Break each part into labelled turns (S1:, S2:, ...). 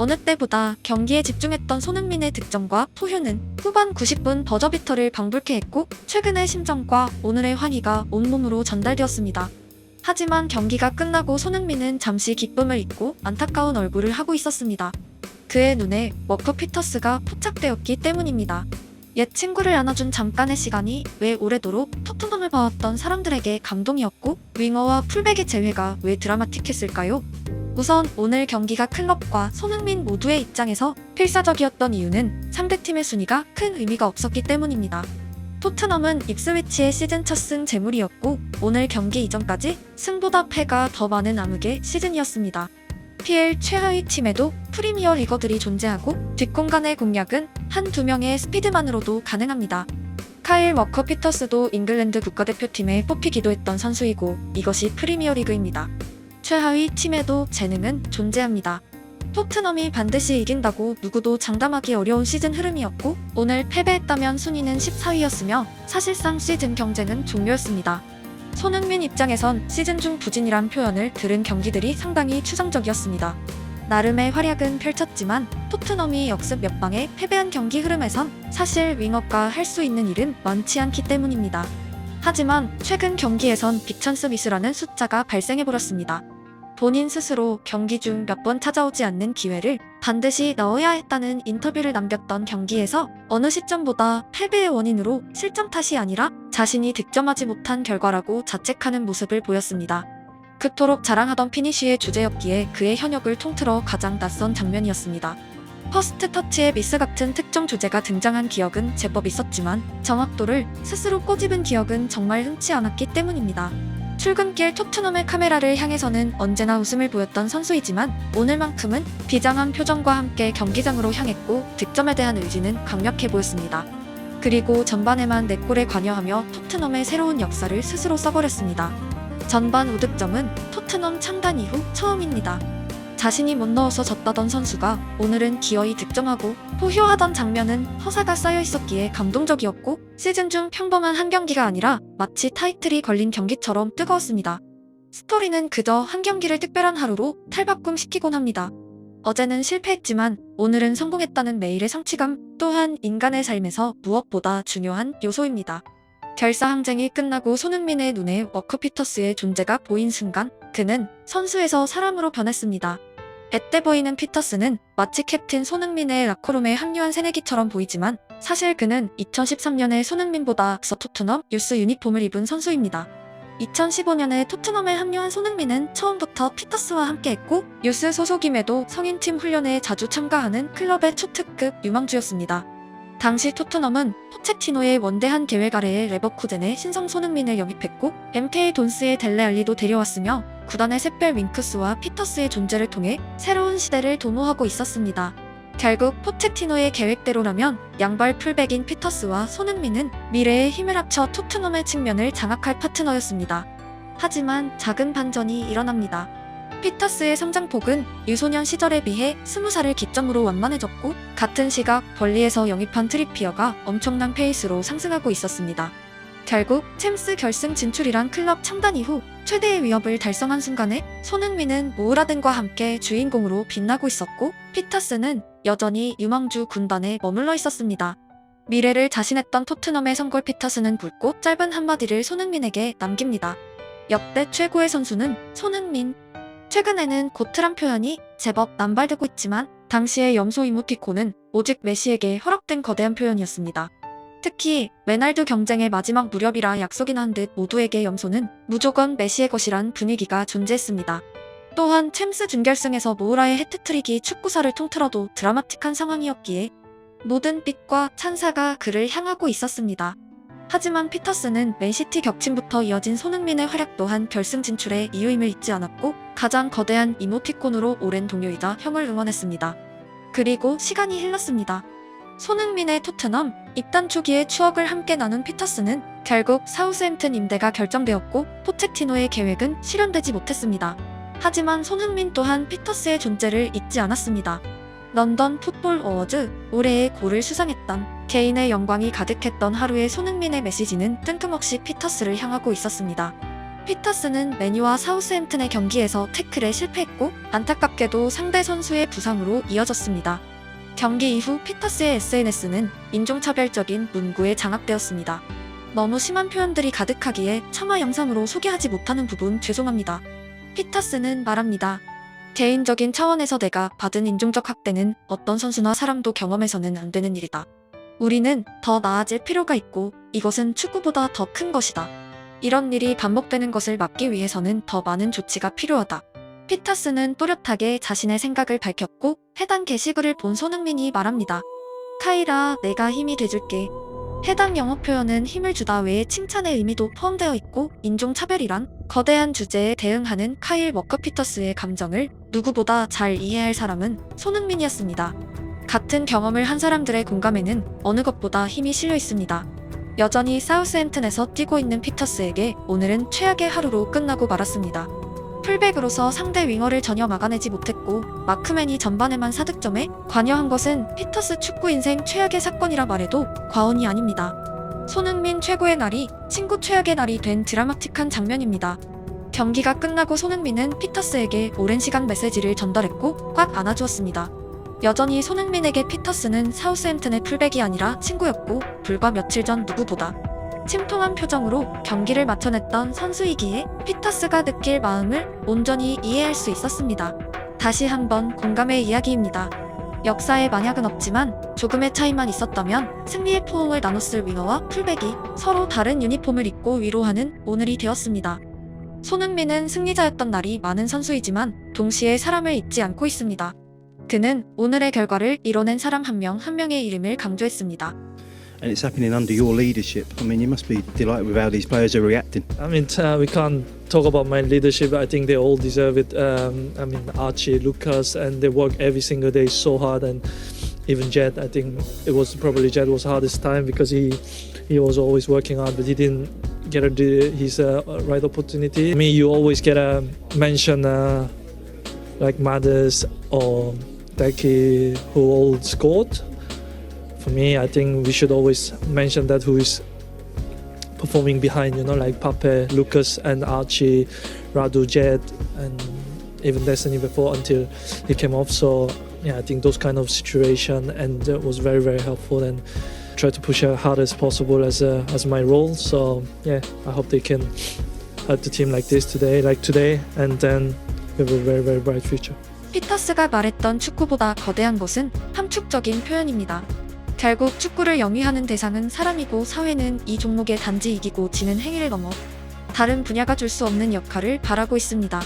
S1: 어느 때보다 경기에 집중했던 손흥민의 득점과 포효는 후반 90분 버저비터를 방불케 했고 최근의 심정과 오늘의 환희가 온몸으로 전달되었습니다. 하지만 경기가 끝나고 손흥민은 잠시 기쁨을 잊고 안타까운 얼굴을 하고 있었습니다. 그의 눈에 워커 피터스가 포착되었기 때문입니다. 옛 친구를 안아준 잠깐의 시간이 왜 오래도록 토트넘을 봐왔던 사람들에게 감동이었고 윙어와 풀백의 재회가 왜 드라마틱했을까요? 우선 오늘 경기가 클럽과 손흥민 모두의 입장에서 필사적이었던 이유는 상대팀의 순위가 큰 의미가 없었기 때문입니다. 토트넘은 입스위치의 시즌 첫 승 재물이었고 오늘 경기 이전까지 승보다 패가 더 많은 암흑의 시즌이었습니다. PL 최하위 팀에도 프리미어 리거들이 존재하고 뒷공간의 공략은 한두 명의 스피드만으로도 가능합니다. 카일 워커 피터스도 잉글랜드 국가대표팀에 뽑히기도 했던 선수이고 이것이 프리미어 리그입니다. 최하위 팀에도 재능은 존재합니다. 토트넘이 반드시 이긴다고 누구도 장담하기 어려운 시즌 흐름이었고 오늘 패배했다면 순위는 14위였으며 사실상 시즌 경쟁은 종료였습니다. 손흥민 입장에선 시즌 중 부진이란 표현을 들은 경기들이 상당히 추상적이었습니다. 나름의 활약은 펼쳤지만 토트넘이 역습 몇 방에 패배한 경기 흐름에선 사실 윙어가 할 수 있는 일은 많지 않기 때문입니다. 하지만 최근 경기에선 빅찬스 미스라는 숫자가 발생해버렸습니다. 본인 스스로 경기 중 몇 번 찾아오지 않는 기회를 반드시 넣어야 했다는 인터뷰를 남겼던 경기에서 어느 시점보다 패배의 원인으로 실점 탓이 아니라 자신이 득점하지 못한 결과라고 자책하는 모습을 보였습니다. 그토록 자랑하던 피니쉬의 주제였기에 그의 현역을 통틀어 가장 낯선 장면이었습니다. 퍼스트 터치의 미스 같은 특정 주제가 등장한 기억은 제법 있었지만 정확도를 스스로 꼬집은 기억은 정말 흔치 않았기 때문입니다. 출근길 토트넘의 카메라를 향해서는 언제나 웃음을 보였던 선수이지만 오늘만큼은 비장한 표정과 함께 경기장으로 향했고 득점에 대한 의지는 강력해 보였습니다. 그리고 전반에만 4골에 관여하며 토트넘의 새로운 역사를 스스로 써버렸습니다. 전반 5득점은 토트넘 창단 이후 처음입니다. 자신이 못 넣어서 졌다던 선수가 오늘은 기어이 득점하고 포효하던 장면은 허사가 쌓여 있었기에 감동적이었고 시즌 중 평범한 한 경기가 아니라 마치 타이틀이 걸린 경기처럼 뜨거웠습니다. 스토리는 그저 한 경기를 특별한 하루로 탈바꿈시키곤 합니다. 어제는 실패했지만 오늘은 성공했다는 매일의 성취감 또한 인간의 삶에서 무엇보다 중요한 요소입니다. 결사 항쟁이 끝나고 손흥민의 눈에 워커 피터스의 존재가 보인 순간 그는 선수에서 사람으로 변했습니다. 앳돼 보이는 피터스는 마치 캡틴 손흥민의 라커룸에 합류한 새내기처럼 보이지만 사실 그는 2013년에 손흥민보다 앞서 토트넘 유스 유니폼을 입은 선수입니다. 2015년에 토트넘에 합류한 손흥민은 처음부터 피터스와 함께했고 유스 소속임에도 성인팀 훈련에 자주 참가하는 클럽의 초특급 유망주였습니다. 당시 토트넘은 포체티노의 원대한 계획 아래에 레버쿠젠의 신성 손흥민을 영입했고 MK 돈스의 델레 알리도 데려왔으며 구단의 샛별 윙크스와 피터스의 존재를 통해 새로운 시대를 도모하고 있었습니다. 결국 포체티노의 계획대로라면 양발 풀백인 피터스와 손흥민은 미래의 힘을 합쳐 토트넘의 측면을 장악할 파트너였습니다. 하지만 작은 반전이 일어납니다. 피터스의 성장폭은 유소년 시절에 비해 20살을 기점으로 완만해졌고 같은 시각 벌리에서 영입한 트리피어가 엄청난 페이스로 상승하고 있었습니다. 결국 챔스 결승 진출이란 클럽 창단 이후 최대의 위협을 달성한 순간에 손흥민은 모으라든과 함께 주인공으로 빛나고 있었고 피터스는 여전히 유망주 군단에 머물러 있었습니다. 미래를 자신했던 토트넘의 선골 피터스는 굵고 짧은 한마디를 손흥민에게 남깁니다. 역대 최고의 선수는 손흥민. 최근에는 고트란 표현이 제법 남발되고 있지만 당시의 염소 이모티콘은 오직 메시에게 허락된 거대한 표현이었습니다. 특히 메날두 경쟁의 마지막 무렵이라 약속이나 한 듯 모두에게 염소는 무조건 메시의 것이란 분위기가 존재했습니다. 또한 챔스 준결승에서 모우라의 해트트릭이 축구사를 통틀어도 드라마틱한 상황이었기에 모든 빛과 찬사가 그를 향하고 있었습니다. 하지만 피터스는 맨시티 격침부터 이어진 손흥민의 활약 또한 결승 진출의 이유임을 잊지 않았고 가장 거대한 이모티콘으로 오랜 동료이자 형을 응원했습니다. 그리고 시간이 흘렀습니다. 손흥민의 토트넘 입단 초기의 추억을 함께 나눈 피터스는 결국 사우스햄튼 임대가 결정되었고 포체티노의 계획은 실현되지 못했습니다. 하지만 손흥민 또한 피터스의 존재를 잊지 않았습니다. 런던 풋볼 어워즈 올해의 골을 수상했던 개인의 영광이 가득했던 하루의 손흥민의 메시지는 뜬금없이 피터스를 향하고 있었습니다. 피터스는 맨유와 사우스햄튼의 경기에서 태클에 실패했고 안타깝게도 상대 선수의 부상으로 이어졌습니다. 경기 이후 피터스의 SNS는 인종차별적인 문구에 장악되었습니다. 너무 심한 표현들이 가득하기에 차마 영상으로 소개하지 못하는 부분 죄송합니다. 피터스는 말합니다. 개인적인 차원에서 내가 받은 인종적 학대는 어떤 선수나 사람도 경험해서는 안 되는 일이다. 우리는 더 나아질 필요가 있고 이것은 축구보다 더 큰 것이다. 이런 일이 반복되는 것을 막기 위해서는 더 많은 조치가 필요하다. 피터스는 또렷하게 자신의 생각을 밝혔고 해당 게시글을 본 손흥민이 말합니다. 카이라, 내가 힘이 돼줄게. 해당 영어 표현은 힘을 주다 외에 칭찬의 의미도 포함되어 있고 인종차별이란 거대한 주제에 대응하는 카일 워커 피터스의 감정을 누구보다 잘 이해할 사람은 손흥민이었습니다. 같은 경험을 한 사람들의 공감에는 어느 것보다 힘이 실려 있습니다. 여전히 사우스햄튼에서 뛰고 있는 피터스에게 오늘은 최악의 하루로 끝나고 말았습니다. 풀백으로서 상대 윙어를 전혀 막아내지 못했고 마크맨이 전반에만 4득점에 관여한 것은 피터스 축구 인생 최악의 사건이라 말해도 과언이 아닙니다. 손흥민 최고의 날이 친구 최악의 날이 된 드라마틱한 장면입니다. 경기가 끝나고 손흥민은 피터스에게 오랜 시간 메시지를 전달했고 꽉 안아주었습니다. 여전히 손흥민에게 피터스는 사우스햄튼의 풀백이 아니라 친구였고 불과 며칠 전 누구보다 침통한 표정으로 경기를 마쳐냈던 선수이기에 피터스가 느낄 마음을 온전히 이해할 수 있었습니다. 다시 한번 공감의 이야기입니다. 역사에 만약은 없지만 조금의 차이만 있었다면 승리의 포옹을 나눴을 윙어와 풀백이 서로 다른 유니폼을 입고 위로하는 오늘이 되었습니다. 손흥민은 승리자였던 날이 많은 선수이지만 동시에 사람을 잊지 않고 있습니다. 그는 오늘의 결과를 이뤄낸 사람 한 명 한 명의 이름을 강조했습니다.
S2: And it's happening under your leadership. I mean, you must be delighted with how these players are reacting.
S3: I mean, we can't talk about my leadership. I think they all deserve it. I mean, Archie, Lucas, and they work every single day so hard. And even Jed, I think it was probably Jed was hardest time because he was always working hard, but he didn't get his right opportunity. I mean, you always get a mention like Madders or Deki who all scored. For me, I think we should always mention that who is performing behind, you know, like Pape, Lucas and Archie, Radu, Jed, and even Destiny before until he came off. So yeah, I think those kind of situation and was very, very helpful and try to push as hard as possible as my role. So yeah, I hope they can help the team like today, and then we have a very, very bright future.
S1: 피터스가 말했던 축구보다 거대한 것은 함축적인 표현입니다. 결국 축구를 영위하는 대상은 사람이고 사회는 이 종목에 단지 이기고 지는 행위를 넘어 다른 분야가 줄 수 없는 역할을 바라고 있습니다.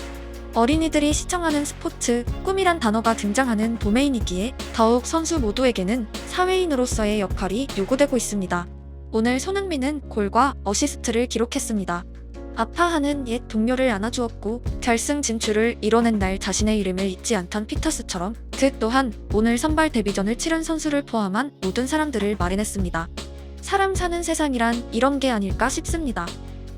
S1: 어린이들이 시청하는 스포츠, 꿈이란 단어가 등장하는 도메인이기에 더욱 선수 모두에게는 사회인으로서의 역할이 요구되고 있습니다. 오늘 손흥민은 골과 어시스트를 기록했습니다. 아파하는 옛 동료를 안아주었고 결승 진출을 이뤄낸 날 자신의 이름을 잊지 않던 피터스처럼 그 또한 오늘 선발 데뷔전을 치른 선수를 포함한 모든 사람들을 말해냈습니다. 사람 사는 세상이란 이런 게 아닐까 싶습니다.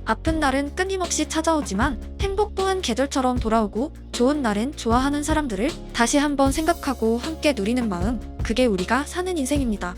S1: 아픈 날은 끊임없이 찾아오지만 행복 또한 계절처럼 돌아오고 좋은 날엔 좋아하는 사람들을 다시 한번 생각하고 함께 누리는 마음, 그게 우리가 사는 인생입니다.